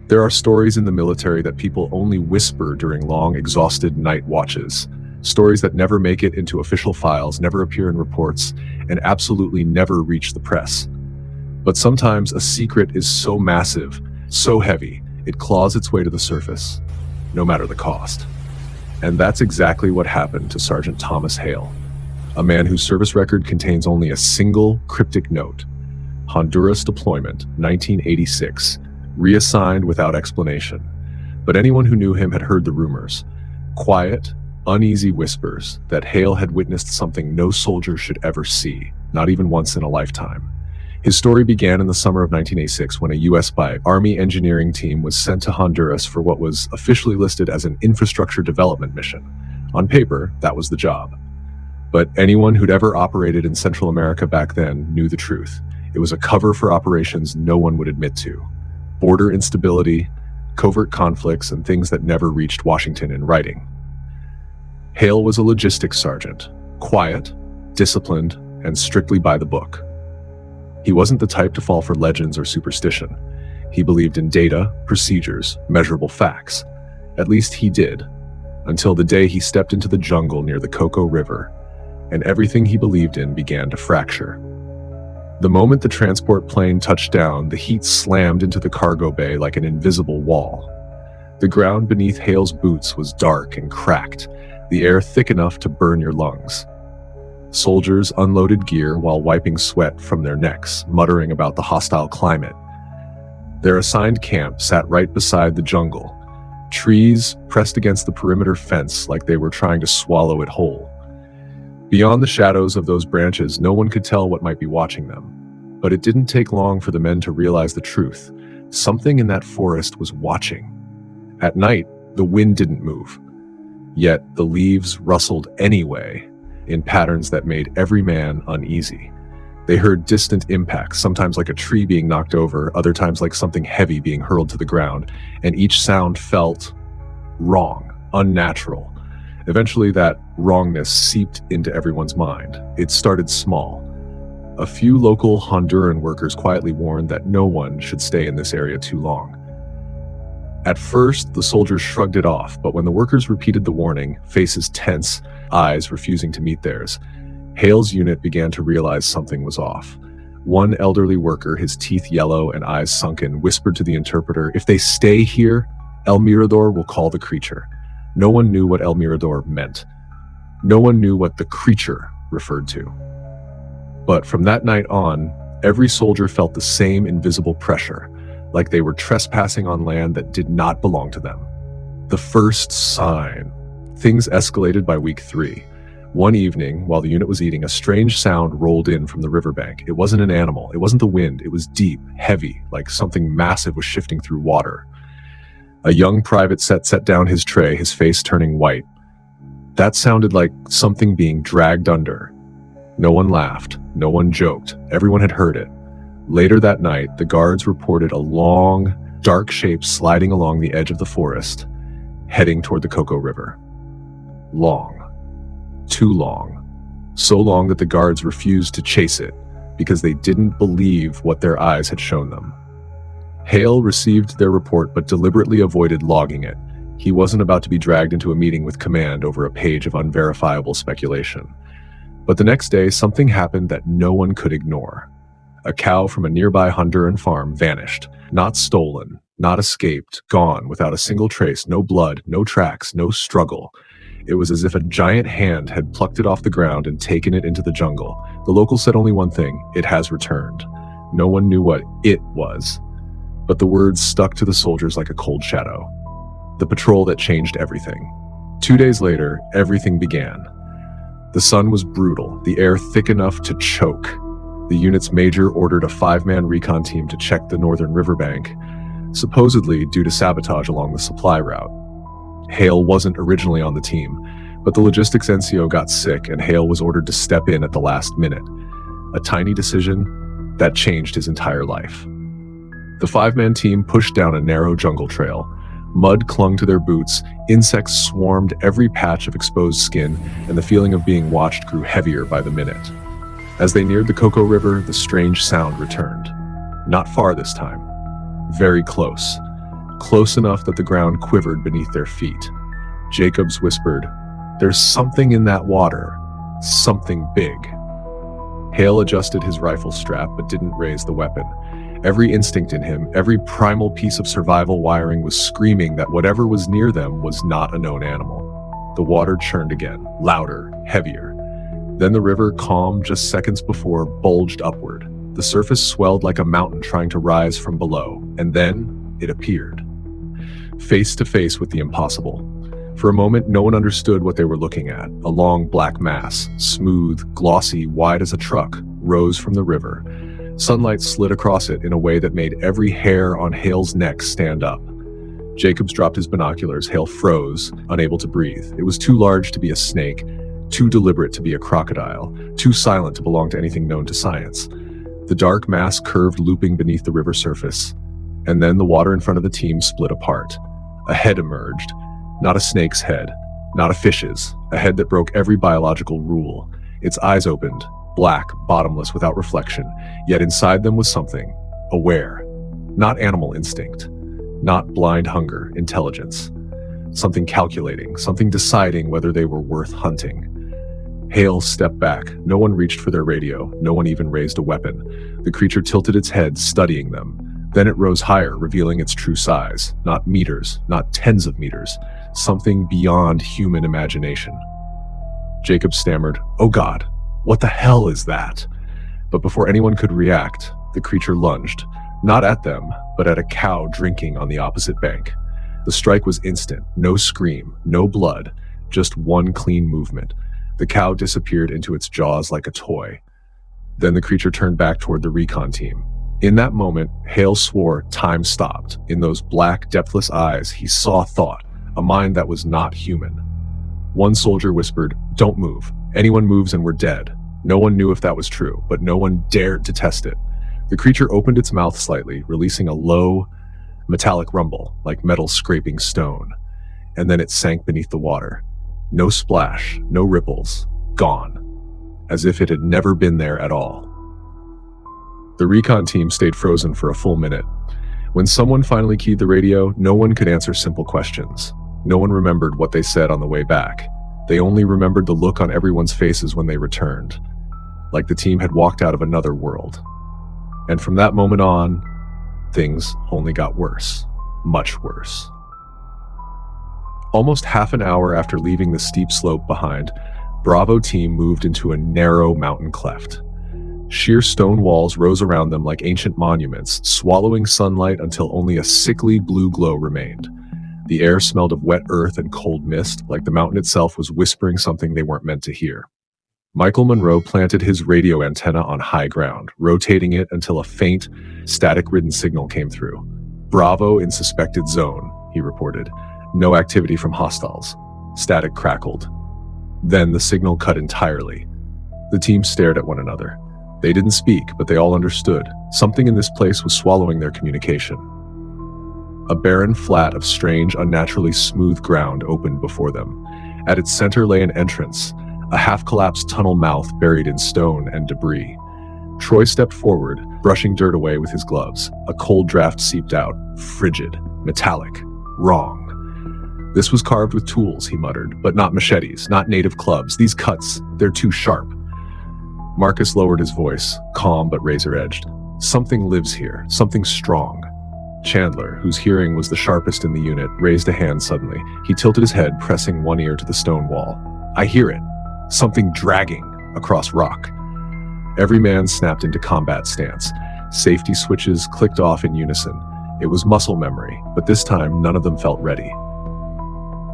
There are stories in the military that people only whisper during long, exhausted night watches. Stories that never make it into official files, never appear in reports, and absolutely never reach the press. But sometimes a secret is so massive, so heavy, it claws its way to the surface, no matter the cost. And that's exactly what happened to Sergeant Thomas Hale, a man whose service record contains only a single cryptic note. Honduras deployment, 1986, reassigned without explanation. But anyone who knew him had heard the rumors. Quiet, uneasy whispers that Hale had witnessed something no soldier should ever see, not even once in a lifetime. His story began in the summer of 1986 when a U.S. Army engineering team was sent to Honduras for what was officially listed as an infrastructure development mission. On paper, that was the job. But anyone who'd ever operated in Central America back then knew the truth. It was a cover for operations no one would admit to. Border instability, covert conflicts, and things that never reached Washington in writing. Hale was a logistics sergeant, quiet, disciplined, and strictly by the book. He wasn't the type to fall for legends or superstition. He believed in data, procedures, measurable facts. At least he did, until the day he stepped into the jungle near the Coco River, and everything he believed in began to fracture. The moment the transport plane touched down, the heat slammed into the cargo bay like an invisible wall. The ground beneath Hale's boots was dark and cracked, the air thick enough to burn your lungs. Soldiers unloaded gear while wiping sweat from their necks, muttering about the hostile climate. Their assigned camp sat right beside the jungle, trees pressed against the perimeter fence like they were trying to swallow it whole. Beyond the shadows of those branches, no one could tell what might be watching them. But it didn't take long for the men to realize the truth. Something in that forest was watching. At night, the wind didn't move. Yet the leaves rustled anyway, in patterns that made every man uneasy. They heard distant impacts, sometimes like a tree being knocked over, other times like something heavy being hurled to the ground, and each sound felt wrong, unnatural. Eventually, that wrongness seeped into everyone's mind. It started small. A few local Honduran workers quietly warned that no one should stay in this area too long. At first, the soldiers shrugged it off, but when the workers repeated the warning, faces tense, eyes refusing to meet theirs, Hale's unit began to realize something was off. One elderly worker, his teeth yellow and eyes sunken, whispered to the interpreter, "If they stay here, El Mirador will call the creature." No one knew what El Mirador meant. No one knew what the creature referred to. But from that night on, every soldier felt the same invisible pressure, like they were trespassing on land that did not belong to them. The first sign. Things escalated by week 3. One evening, while the unit was eating, a strange sound rolled in from the riverbank. It wasn't an animal. It wasn't the wind. It was deep, heavy, like something massive was shifting through water. A young private set down his tray, his face turning white. That sounded like something being dragged under. No one laughed. No one joked. Everyone had heard it. Later that night, the guards reported a long, dark shape sliding along the edge of the forest, heading toward the Coco River. Long. Too long. So long that the guards refused to chase it because they didn't believe what their eyes had shown them. Hale received their report but deliberately avoided logging it. He wasn't about to be dragged into a meeting with command over a page of unverifiable speculation. But the next day, something happened that no one could ignore. A cow from a nearby Honduran farm vanished. Not stolen, not escaped, gone without a single trace, no blood, no tracks, no struggle. It was as if a giant hand had plucked it off the ground and taken it into the jungle. The locals said only one thing: it has returned. No one knew what it was, but the words stuck to the soldiers like a cold shadow. The patrol that changed everything. 2 days later, everything began. The sun was brutal, the air thick enough to choke. The unit's major ordered a 5-man recon team to check the northern riverbank, supposedly due to sabotage along the supply route. Hale wasn't originally on the team, but the logistics NCO got sick and Hale was ordered to step in at the last minute. A tiny decision that changed his entire life. The 5-man team pushed down a narrow jungle trail. Mud clung to their boots, insects swarmed every patch of exposed skin, and the feeling of being watched grew heavier by the minute. As they neared the Coco River, the strange sound returned. Not far this time. Very close. close enough that the ground quivered beneath their feet. Jacobs whispered, "There's something in that water. Something big." Hale adjusted his rifle strap but didn't raise the weapon. Every instinct in him, every primal piece of survival wiring was screaming that whatever was near them was not a known animal. The water churned again, louder, heavier. Then the river, calm just seconds before, bulged upward. The surface swelled like a mountain trying to rise from below, and then it appeared. Face to face with the impossible. For a moment, no one understood what they were looking at. A long black mass, smooth, glossy, wide as a truck, rose from the river. Sunlight slid across it in a way that made every hair on Hale's neck stand up. Jacobs dropped his binoculars. Hale froze, unable to breathe. It was too large to be a snake, too deliberate to be a crocodile, too silent to belong to anything known to science. The dark mass curved, looping beneath the river surface. And then the water in front of the team split apart. A head emerged. Not a snake's head, not a fish's, a head that broke every biological rule. Its eyes opened, black, bottomless, without reflection, yet inside them was something, aware. Not animal instinct, not blind hunger, intelligence. Something calculating, something deciding whether they were worth hunting. Hale stepped back. No one reached for their radio, no one even raised a weapon. The creature tilted its head, studying them. Then it rose higher, revealing its true size. Not meters, not tens of meters. Something beyond human imagination. Jacob stammered, "Oh God, what the hell is that?" But before anyone could react, the creature lunged, not at them, but at a cow drinking on the opposite bank. The strike was instant, no scream, no blood, just one clean movement. The cow disappeared into its jaws like a toy. Then the creature turned back toward the recon team. In that moment, Hale swore time stopped. In those black, depthless eyes, he saw thought, a mind that was not human. One soldier whispered, "Don't move. Anyone moves and we're dead." No one knew if that was true, but no one dared to test it. The creature opened its mouth slightly, releasing a low, metallic rumble, like metal scraping stone. And then it sank beneath the water. No splash, no ripples, gone. As if it had never been there at all. The recon team stayed frozen for a full minute. When someone finally keyed the radio, no one could answer simple questions. No one remembered what they said on the way back. They only remembered the look on everyone's faces when they returned, like the team had walked out of another world. And from that moment on, things only got worse, much worse. Almost half an hour after leaving the steep slope behind, Bravo team moved into a narrow mountain cleft. Sheer stone walls rose around them like ancient monuments, swallowing sunlight until only a sickly blue glow remained. The air smelled of wet earth and cold mist, like the mountain itself was whispering something they weren't meant to hear. Michael Monroe planted his radio antenna on high ground, rotating it until a faint, static-ridden signal came through. "Bravo in suspected zone," he reported. "No activity from hostiles." Static crackled. Then the signal cut entirely. The team stared at one another. They didn't speak, but they all understood. Something in this place was swallowing their communication. A barren flat of strange, unnaturally smooth ground opened before them. At its center lay an entrance, a half-collapsed tunnel mouth buried in stone and debris. Troy stepped forward, brushing dirt away with his gloves. A cold draft seeped out, frigid, metallic, wrong. "This was carved with tools," he muttered, "but not machetes, not native clubs. These cuts, they're too sharp." Marcus lowered his voice, calm but razor-edged. "Something lives here, something strong." Chandler, whose hearing was the sharpest in the unit, raised a hand suddenly. He tilted his head, pressing one ear to the stone wall. "I hear it. Something dragging across rock." Every man snapped into combat stance. Safety switches clicked off in unison. It was muscle memory, but this time none of them felt ready.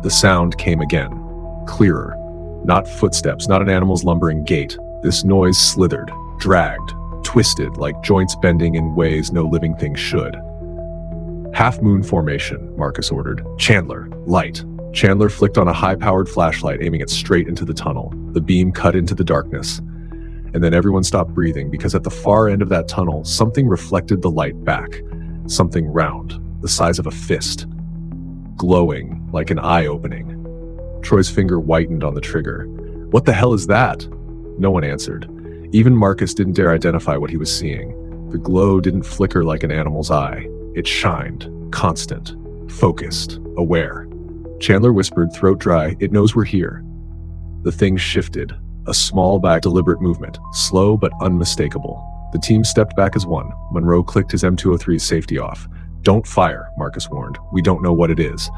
The sound came again, clearer. Not footsteps, not an animal's lumbering gait. This noise slithered, dragged, twisted, like joints bending in ways no living thing should. "Half-moon formation," Marcus ordered. "Chandler, light." Chandler flicked on a high-powered flashlight, aiming it straight into the tunnel. The beam cut into the darkness. And then everyone stopped breathing, because at the far end of that tunnel, something reflected the light back. Something round, the size of a fist. Glowing, like an eye opening. Troy's finger whitened on the trigger. "What the hell is that?" No one answered. Even Marcus didn't dare identify what he was seeing. The glow didn't flicker like an animal's eye. It shined, constant, focused, aware. Chandler whispered, throat dry, "It knows we're here." The thing shifted, a small back deliberate movement, slow but unmistakable. The team stepped back as one. Monroe clicked his M203's safety off. "Don't fire," Marcus warned. "We don't know what it is."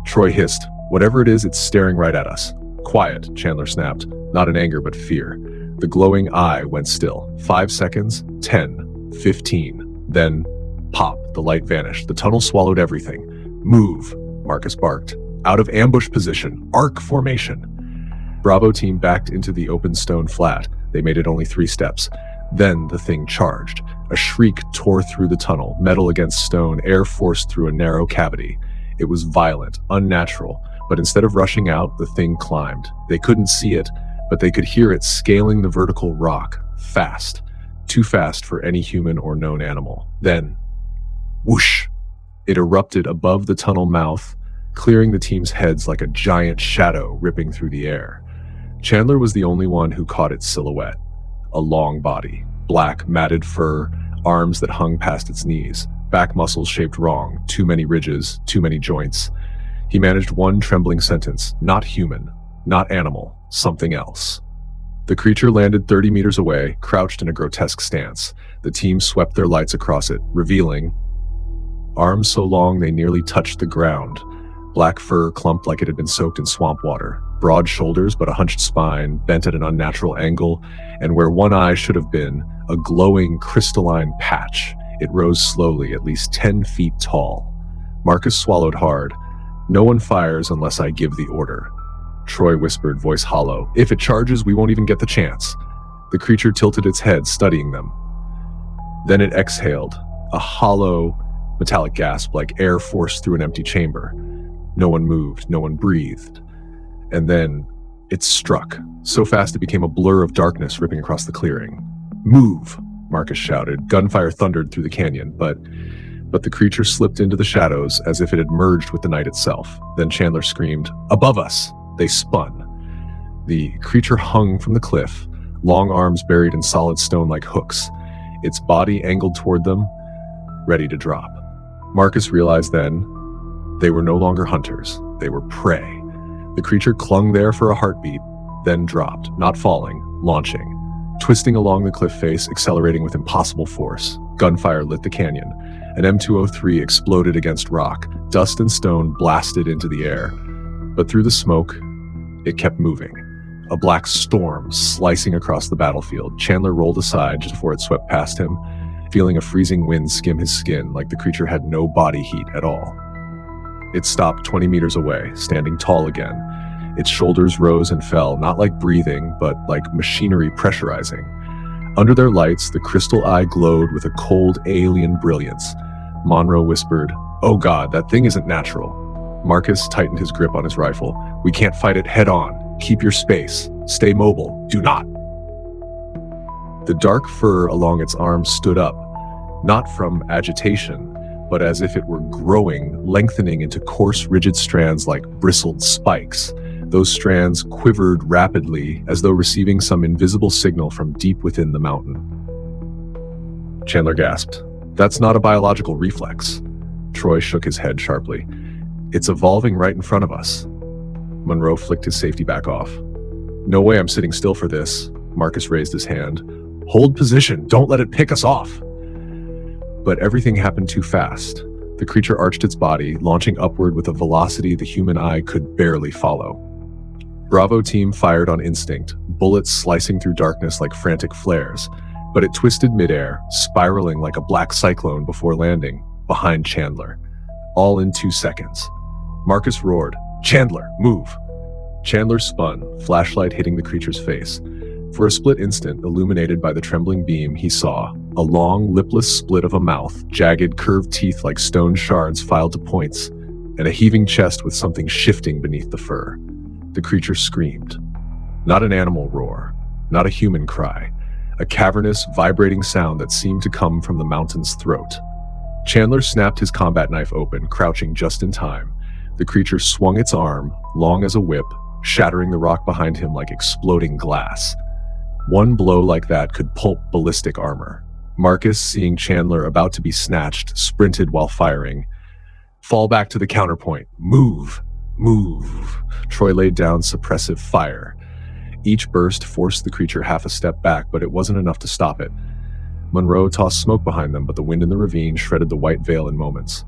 Troy hissed, "Whatever it is, it's staring right at us." "Quiet," Chandler snapped, not in anger but fear. The glowing eye went still. 5 seconds, 10, 15. Then, pop, the light vanished. The tunnel swallowed everything. "Move," Marcus barked. "Out of ambush position, arc formation." Bravo team backed into the open stone flat. They made it only 3 steps. Then the thing charged. A shriek tore through the tunnel, metal against stone, air forced through a narrow cavity. It was violent, unnatural, but instead of rushing out, the thing climbed. They couldn't see it, but they could hear it scaling the vertical rock, fast. Too fast for any human or known animal. Then, whoosh! It erupted above the tunnel mouth, clearing the team's heads like a giant shadow ripping through the air. Chandler was the only one who caught its silhouette. A long body, black, matted fur, arms that hung past its knees, back muscles shaped wrong, too many ridges, too many joints. He managed one trembling sentence: not human, not animal, something else. The creature landed 30 meters away, crouched in a grotesque stance. The team swept their lights across it, revealing arms so long they nearly touched the ground. Black fur clumped like it had been soaked in swamp water. Broad shoulders but a hunched spine, bent at an unnatural angle, and where one eye should have been, a glowing crystalline patch. It rose slowly, at least 10 feet tall. Marcus swallowed hard. "No one fires unless I give the order." Troy whispered, voice hollow, "If it charges, we won't even get the chance." The creature tilted its head, studying them. Then it exhaled, a hollow, metallic gasp like air forced through an empty chamber. No one moved, no one breathed. And then it struck, so fast it became a blur of darkness ripping across the clearing. "Move," Marcus shouted. Gunfire thundered through the canyon, but the creature slipped into the shadows as if it had merged with the night itself. Then Chandler screamed, "Above us!" They spun. The creature hung from the cliff, long arms buried in solid stone like hooks, its body angled toward them, ready to drop. Marcus realized then they were no longer hunters, they were prey. The creature clung there for a heartbeat, then dropped, not falling, launching. Twisting along the cliff face, accelerating with impossible force. Gunfire lit the canyon. An M203 exploded against rock. Dust and stone blasted into the air. But through the smoke, it kept moving. A black storm slicing across the battlefield. Chandler rolled aside just before it swept past him, feeling a freezing wind skim his skin like the creature had no body heat at all. It stopped 20 meters away, standing tall again. Its shoulders rose and fell, not like breathing, but like machinery pressurizing. Under their lights, the crystal eye glowed with a cold, alien brilliance. Monroe whispered, "Oh God, that thing isn't natural." Marcus tightened his grip on his rifle. "We can't fight it head on. Keep your space. Stay mobile. Do not." The dark fur along its arms stood up, not from agitation, but as if it were growing, lengthening into coarse, rigid strands like bristled spikes. Those strands quivered rapidly, as though receiving some invisible signal from deep within the mountain. Chandler gasped. "That's not a biological reflex." Troy shook his head sharply. "It's evolving right in front of us." Monroe flicked his safety back off. "No way I'm sitting still for this." Marcus raised his hand. "Hold position, don't let it pick us off." But everything happened too fast. The creature arched its body, launching upward with a velocity the human eye could barely follow. Bravo team fired on instinct, bullets slicing through darkness like frantic flares, but it twisted midair, spiraling like a black cyclone before landing, behind Chandler. All in 2 seconds. Marcus roared, "Chandler, move!" Chandler spun, flashlight hitting the creature's face. For a split instant, illuminated by the trembling beam, he saw a long, lipless split of a mouth, jagged, curved teeth like stone shards filed to points, and a heaving chest with something shifting beneath the fur. The creature screamed. Not an animal roar, not a human cry, a cavernous, vibrating sound that seemed to come from the mountain's throat. Chandler snapped his combat knife open, crouching just in time. The creature swung its arm, long as a whip, shattering the rock behind him like exploding glass. One blow like that could pulp ballistic armor. Marcus, seeing Chandler about to be snatched, sprinted while firing. Fall back to the counterpoint. Move. Move. Troy laid down suppressive fire. Each burst forced the creature half a step back, but it wasn't enough to stop it. Monroe tossed smoke behind them, but the wind in the ravine shredded the white veil in moments.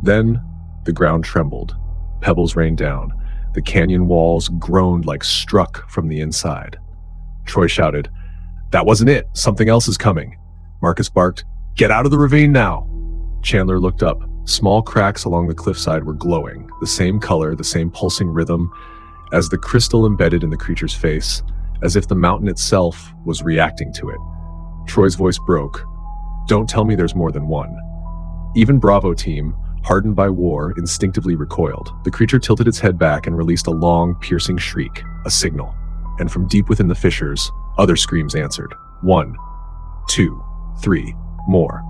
Then, the ground trembled. Pebbles rained down. The canyon walls groaned like struck from the inside. Troy shouted, "That wasn't it. Something else is coming." Marcus barked, "Get out of the ravine now." Chandler looked up. Small cracks along the cliffside were glowing, the same color, the same pulsing rhythm, as the crystal embedded in the creature's face, as if the mountain itself was reacting to it. Troy's voice broke. "Don't tell me there's more than one." Even Bravo Team, hardened by war, instinctively recoiled. The creature tilted its head back and released a long, piercing shriek, a signal. And from deep within the fissures, other screams answered. 1, 2, 3, more.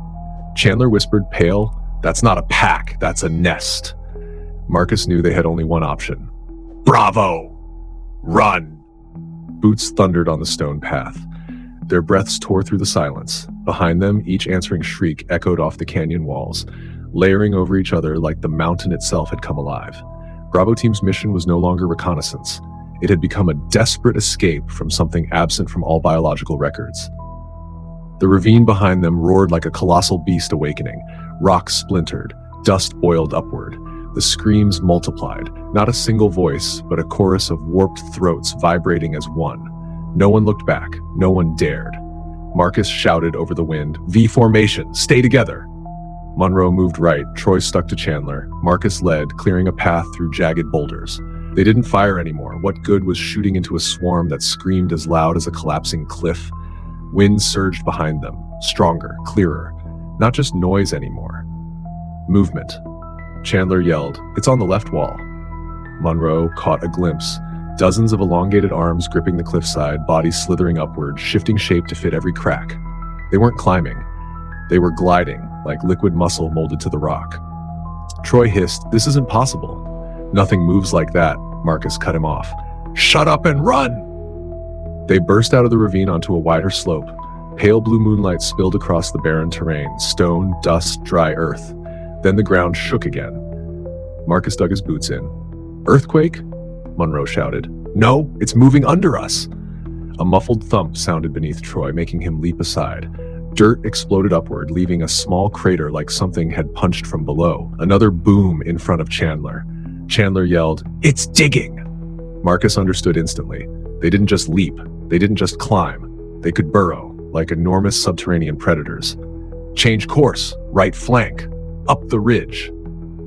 Chandler whispered, pale, "That's not a pack, that's a nest." Marcus knew they had only one option. "Bravo! Run!" Boots thundered on the stone path. Their breaths tore through the silence. Behind them, each answering shriek echoed off the canyon walls, layering over each other like the mountain itself had come alive. Bravo Team's mission was no longer reconnaissance. It had become a desperate escape from something absent from all biological records. The ravine behind them roared like a colossal beast awakening. Rocks splintered, dust boiled upward. The screams multiplied, not a single voice, but a chorus of warped throats vibrating as one. No one looked back, no one dared. Marcus shouted over the wind, "V formation, stay together!" Monroe moved right, Troy stuck to Chandler. Marcus led, clearing a path through jagged boulders. They didn't fire anymore. What good was shooting into a swarm that screamed as loud as a collapsing cliff? Wind surged behind them, stronger, clearer. Not just noise anymore. Movement. Chandler yelled, "It's on the left wall." Monroe caught a glimpse. Dozens of elongated arms gripping the cliffside, bodies slithering upward, shifting shape to fit every crack. They weren't climbing. They were gliding, like liquid muscle molded to the rock. Troy hissed, "This isn't possible." "Nothing moves like that," Marcus cut him off. "Shut up and run!" They burst out of the ravine onto a wider slope. Pale blue moonlight spilled across the barren terrain, stone, dust, dry earth. Then the ground shook again. Marcus dug his boots in. "Earthquake?" Monroe shouted. "No, it's moving under us!" A muffled thump sounded beneath Troy, making him leap aside. Dirt exploded upward, leaving a small crater like something had punched from below. Another boom in front of Chandler. Chandler yelled, "It's digging!" Marcus understood instantly. They didn't just leap. They didn't just climb. They could burrow, like enormous subterranean predators. "Change course, right flank, up the ridge."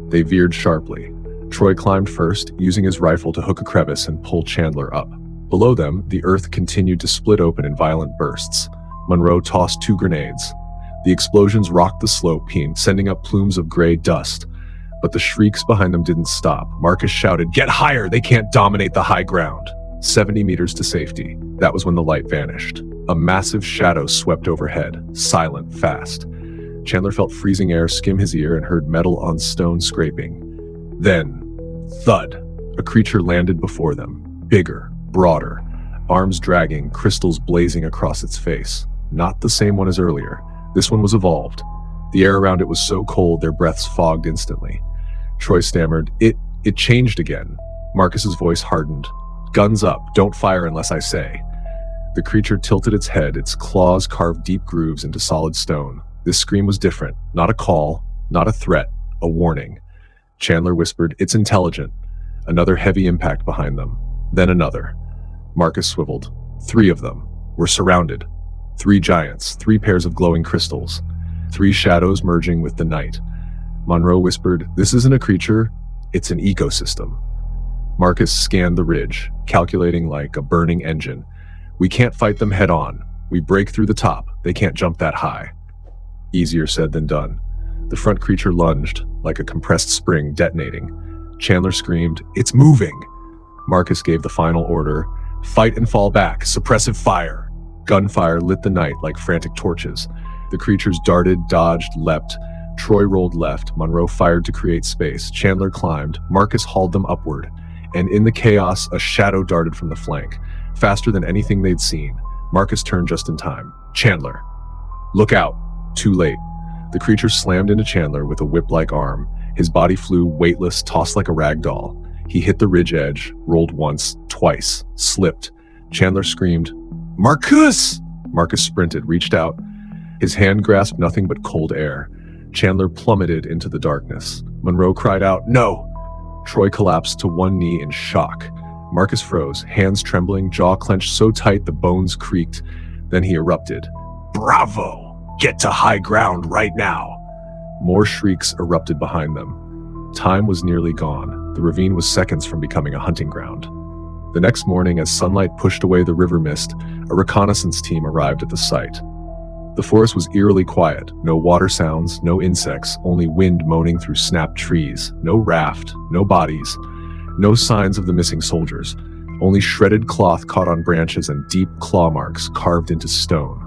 They veered sharply. Troy climbed first, using his rifle to hook a crevice and pull Chandler up. Below them, the earth continued to split open in violent bursts. Monroe tossed 2 grenades. The explosions rocked the slope, sending up plumes of gray dust. But the shrieks behind them didn't stop. Marcus shouted, "Get higher! They can't dominate the high ground!" 70 meters to safety. That was when the light vanished. A massive shadow swept overhead, silent, fast. Chandler felt freezing air skim his ear and heard metal on stone scraping. Then, thud. A creature landed before them. Bigger, broader, arms dragging, crystals blazing across its face. Not the same one as earlier. This one was evolved. The air around it was so cold their breaths fogged instantly. Troy stammered, It changed again." Marcus's voice hardened. "Guns up, don't fire unless I say." The creature tilted its head, its claws carved deep grooves into solid stone. This scream was different. Not a call, not a threat, a warning. Chandler whispered, "It's intelligent." Another heavy impact behind them. Then another. Marcus swiveled. 3 of them. We're surrounded. 3 giants, 3 pairs of glowing crystals. 3 shadows merging with the night. Monroe whispered, "This isn't a creature, it's an ecosystem." Marcus scanned the ridge, calculating like a burning engine. "We can't fight them head on. We break through the top. They can't jump that high." Easier said than done. The front creature lunged, like a compressed spring detonating. Chandler screamed, "It's moving!" Marcus gave the final order, "Fight and fall back, suppressive fire." Gunfire lit the night like frantic torches. The creatures darted, dodged, leapt. Troy rolled left, Monroe fired to create space. Chandler climbed, Marcus hauled them upward. And in the chaos, a shadow darted from the flank. Faster than anything they'd seen. Marcus turned just in time. "Chandler. Look out." Too late. The creature slammed into Chandler with a whip-like arm. His body flew weightless, tossed like a rag doll. He hit the ridge edge, rolled once, twice, slipped. Chandler screamed, "Marcus!" Marcus sprinted, reached out. His hand grasped nothing but cold air. Chandler plummeted into the darkness. Monroe cried out, "No!" Troy collapsed to one knee in shock. Marcus froze, hands trembling, jaw clenched so tight the bones creaked. Then he erupted. "Bravo! Get to high ground right now!" More shrieks erupted behind them. Time was nearly gone. The ravine was seconds from becoming a hunting ground. The next morning, as sunlight pushed away the river mist, a reconnaissance team arrived at the site. The forest was eerily quiet. No water sounds, no insects, only wind moaning through snapped trees. No raft, no bodies, no signs of the missing soldiers. Only shredded cloth caught on branches and deep claw marks carved into stone.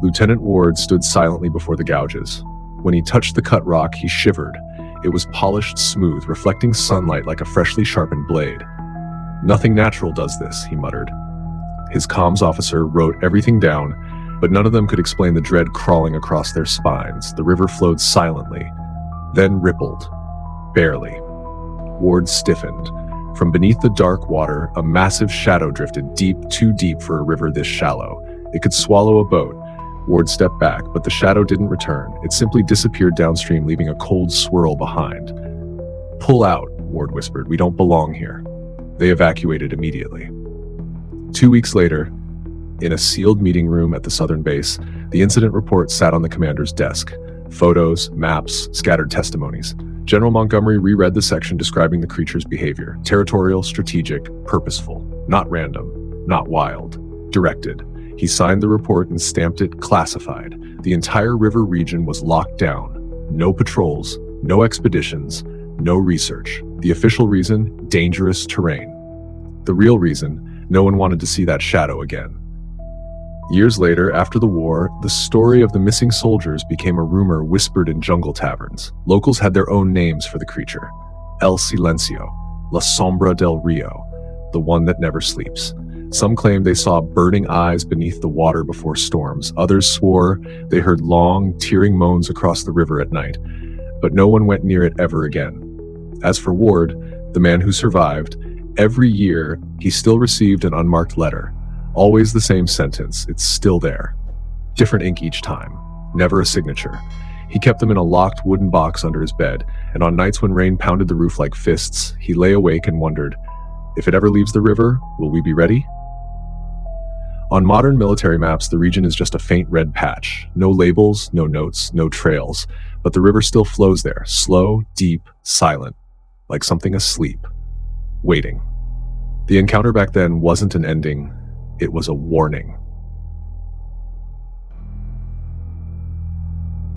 Lieutenant Ward stood silently before the gouges. When he touched the cut rock, he shivered. It was polished smooth, reflecting sunlight like a freshly sharpened blade. "Nothing natural does this," he muttered. His comms officer wrote everything down, but none of them could explain the dread crawling across their spines. The river flowed silently, then rippled. Barely. Ward stiffened. From beneath the dark water, a massive shadow drifted deep, too deep for a river this shallow. It could swallow a boat. Ward stepped back, but the shadow didn't return. It simply disappeared downstream, leaving a cold swirl behind. "Pull out," Ward whispered. "We don't belong here." They evacuated immediately. 2 weeks later, in a sealed meeting room at the southern base, the incident report sat on the commander's desk. Photos, maps, scattered testimonies. General Montgomery reread the section describing the creature's behavior. Territorial, strategic, purposeful. Not random, not wild. Directed. He signed the report and stamped it classified. The entire river region was locked down. No patrols, no expeditions, no research. The official reason, dangerous terrain. The real reason, no one wanted to see that shadow again. Years later, after the war, the story of the missing soldiers became a rumor whispered in jungle taverns. Locals had their own names for the creature. El Silencio, La Sombra del Rio, the one that never sleeps. Some claimed they saw burning eyes beneath the water before storms. Others swore they heard long, tearing moans across the river at night. But no one went near it ever again. As for Ward, the man who survived, every year he still received an unmarked letter. Always the same sentence, "It's still there." Different ink each time, never a signature. He kept them in a locked wooden box under his bed, and on nights when rain pounded the roof like fists, he lay awake and wondered, if it ever leaves the river, will we be ready? On modern military maps, the region is just a faint red patch. No labels, no notes, no trails. But the river still flows there, slow, deep, silent, like something asleep, waiting. The encounter back then wasn't an ending, it was a warning.